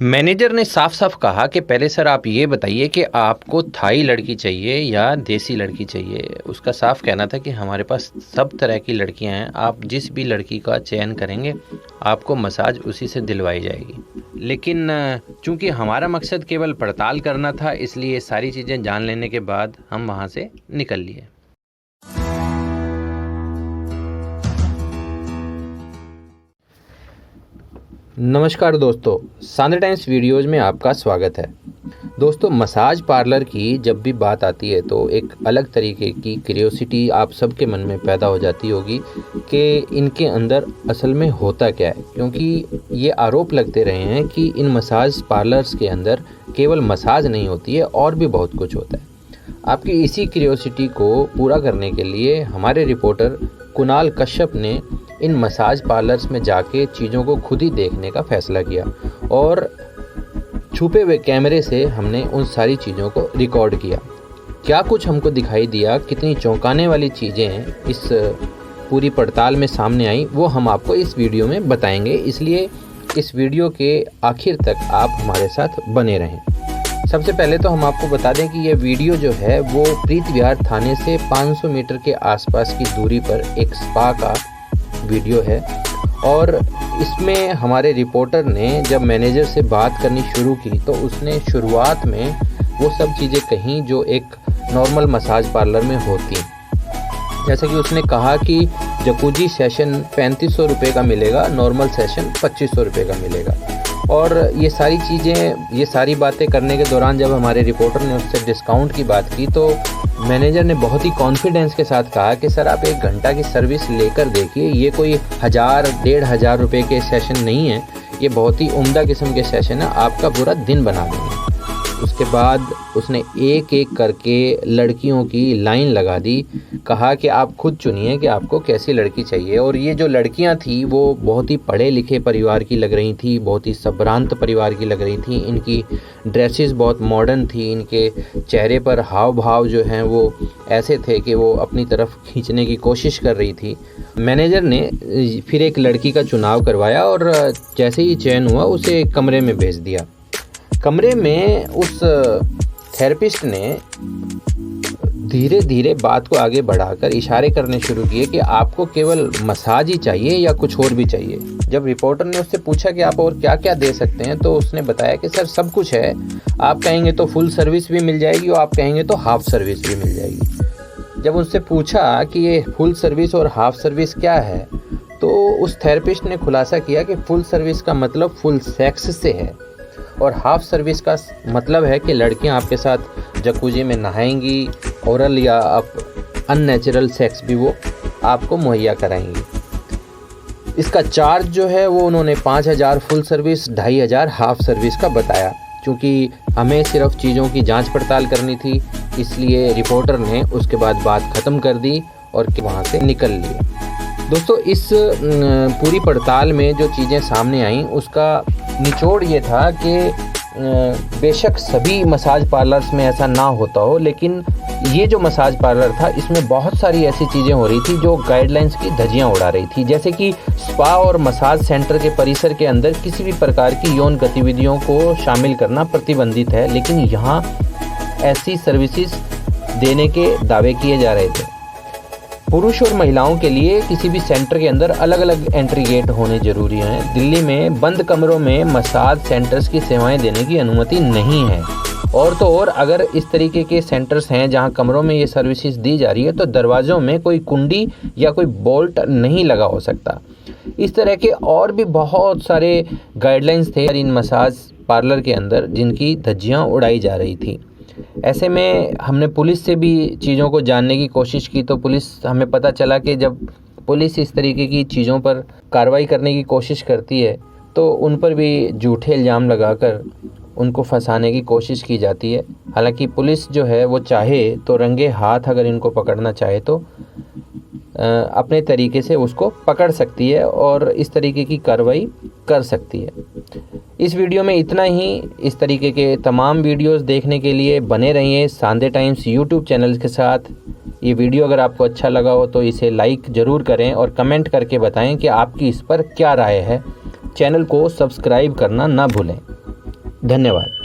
Manager ने साफ साफ कहा कि पहले सर आप ये बताइए कि आपको थाई लड़की चाहिए या देसी लड़की चाहिए। उसका साफ कहना था कि हमारे पास सब तरह की लड़कियां हैं, आप जिस भी लड़की का चयन करेंगे आपको मसाज उसी से दिलवाई जाएगी। लेकिन चूंकि हमारा मकसद केवल पड़ताल करना था, इसलिए सारी चीज़ें जान लेने के बाद हम वहाँ से निकल लिए। नमस्कार दोस्तों, सांदे टाइम्स वीडियोज़ में आपका स्वागत है। दोस्तों, मसाज पार्लर की जब भी बात आती है तो एक अलग तरीके की क्यूरियोसिटी आप सबके मन में पैदा हो जाती होगी कि इनके अंदर असल में होता क्या है, क्योंकि ये आरोप लगते रहे हैं कि इन मसाज पार्लर्स के अंदर केवल मसाज नहीं होती है और भी बहुत कुछ होता है। आपकी इसी क्यूरियोसिटी को पूरा करने के लिए हमारे रिपोर्टर कुणाल कश्यप ने इन मसाज पार्लर्स में जाके चीज़ों को खुद ही देखने का फैसला किया और छुपे हुए कैमरे से हमने उन सारी चीज़ों को रिकॉर्ड किया। क्या कुछ हमको दिखाई दिया, कितनी चौंकाने वाली चीज़ें इस पूरी पड़ताल में सामने आई, वो हम आपको इस वीडियो में बताएंगे। इसलिए इस वीडियो के आखिर तक आप हमारे साथ बने रहें। सबसे पहले तो हम आपको बता दें कि ये वीडियो जो है वो प्रीत विहार थाने से 500 मीटर के आसपास की दूरी पर एक स्पा का वीडियो है और इसमें हमारे रिपोर्टर ने जब मैनेजर से बात करनी शुरू की तो उसने शुरुआत में वो सब चीज़ें कहीं जो एक नॉर्मल मसाज पार्लर में होती। जैसे कि उसने कहा कि जकूजी सेशन 3500 रुपये का मिलेगा, नॉर्मल सेशन 2500 रुपये का मिलेगा। और ये सारी चीज़ें, ये सारी बातें करने के दौरान जब हमारे रिपोर्टर ने उससे डिस्काउंट की बात की तो मैनेजर ने बहुत ही कॉन्फिडेंस के साथ कहा कि सर आप 1 घंटा की सर्विस लेकर देखिए, ये कोई 1000-1500 रुपये के सेशन नहीं है, ये बहुत ही उम्दा किस्म के सेशन है, आपका पूरा दिन बना देंगे। उसके बाद उसने एक एक करके लड़कियों की लाइन लगा दी, कहा कि आप खुद चुनिए कि आपको कैसी लड़की चाहिए। और ये जो लड़कियां थी वो बहुत ही पढ़े लिखे परिवार की लग रही थी, बहुत ही संभ्रांत परिवार की लग रही थी। इनकी ड्रेसेस बहुत मॉडर्न थी, इनके चेहरे पर हाव भाव जो हैं वो ऐसे थे कि वो अपनी तरफ खींचने की कोशिश कर रही थी। मैनेजर ने फिर एक लड़की का चुनाव करवाया और जैसे ही चयन हुआ उसे एक कमरे में भेज दिया। कमरे में उस थेरेपिस्ट ने धीरे धीरे बात को आगे बढ़ाकर इशारे करने शुरू किए कि आपको केवल मसाज ही चाहिए या कुछ और भी चाहिए। जब रिपोर्टर ने उससे पूछा कि आप और क्या क्या दे सकते हैं तो उसने बताया कि सर सब कुछ है, आप कहेंगे तो फुल सर्विस भी मिल जाएगी और आप कहेंगे तो हाफ सर्विस भी मिल जाएगी। जब उससे पूछा कि ये फुल सर्विस और हाफ सर्विस क्या है तो उस थेरेपिस्ट ने खुलासा किया कि फुल सर्विस का मतलब फुल सेक्स से है और हाफ सर्विस का मतलब है कि लड़कियां आपके साथ जकूजी में नहाएंगी, ओरल या अननेचुरल सेक्स भी वो आपको मुहैया कराएंगी। इसका चार्ज जो है वो उन्होंने 5000 फुल सर्विस, 2500 हाफ सर्विस का बताया। क्योंकि हमें सिर्फ चीज़ों की जांच पड़ताल करनी थी, इसलिए रिपोर्टर ने उसके बाद बात ख़त्म कर दी और वहाँ से निकल लिए। दोस्तों, इस पूरी पड़ताल में जो चीज़ें सामने आईं उसका निचोड़ ये था कि बेशक सभी मसाज पार्लर्स में ऐसा ना होता हो, लेकिन ये जो मसाज पार्लर था इसमें बहुत सारी ऐसी चीज़ें हो रही थी जो गाइडलाइंस की धज्जियां उड़ा रही थी। जैसे कि स्पा और मसाज सेंटर के परिसर के अंदर किसी भी प्रकार की यौन गतिविधियों को शामिल करना प्रतिबंधित है, लेकिन यहाँ ऐसी सर्विसेज देने के दावे किए जा रहे थे। पुरुष और महिलाओं के लिए किसी भी सेंटर के अंदर अलग अलग एंट्री गेट होने जरूरी हैं। दिल्ली में बंद कमरों में मसाज सेंटर्स की सेवाएं देने की अनुमति नहीं है। और तो और अगर इस तरीके के सेंटर्स हैं जहां कमरों में ये सर्विसेज दी जा रही है तो दरवाज़ों में कोई कुंडी या कोई बोल्ट नहीं लगा हो सकता। इस तरह के और भी बहुत सारे गाइडलाइंस थे इन मसाज पार्लर के अंदर जिनकी धज्जियाँ उड़ाई जा रही थी। ऐसे में हमने पुलिस से भी चीज़ों को जानने की कोशिश की तो हमें पता चला कि जब पुलिस इस तरीके की चीज़ों पर कार्रवाई करने की कोशिश करती है तो उन पर भी झूठे इल्ज़ाम लगाकर उनको फंसाने की कोशिश की जाती है। हालांकि पुलिस जो है वो चाहे तो रंगे हाथ अगर इनको पकड़ना चाहे तो अपने तरीके से उसको पकड़ सकती है और इस तरीके की कार्रवाई कर सकती है। इस वीडियो में इतना ही। इस तरीके के तमाम वीडियोस देखने के लिए बने रहिए सांदे टाइम्स यूट्यूब चैनल के साथ। ये वीडियो अगर आपको अच्छा लगा हो तो इसे लाइक ज़रूर करें और कमेंट करके बताएं कि आपकी इस पर क्या राय है। चैनल को सब्सक्राइब करना ना भूलें। धन्यवाद।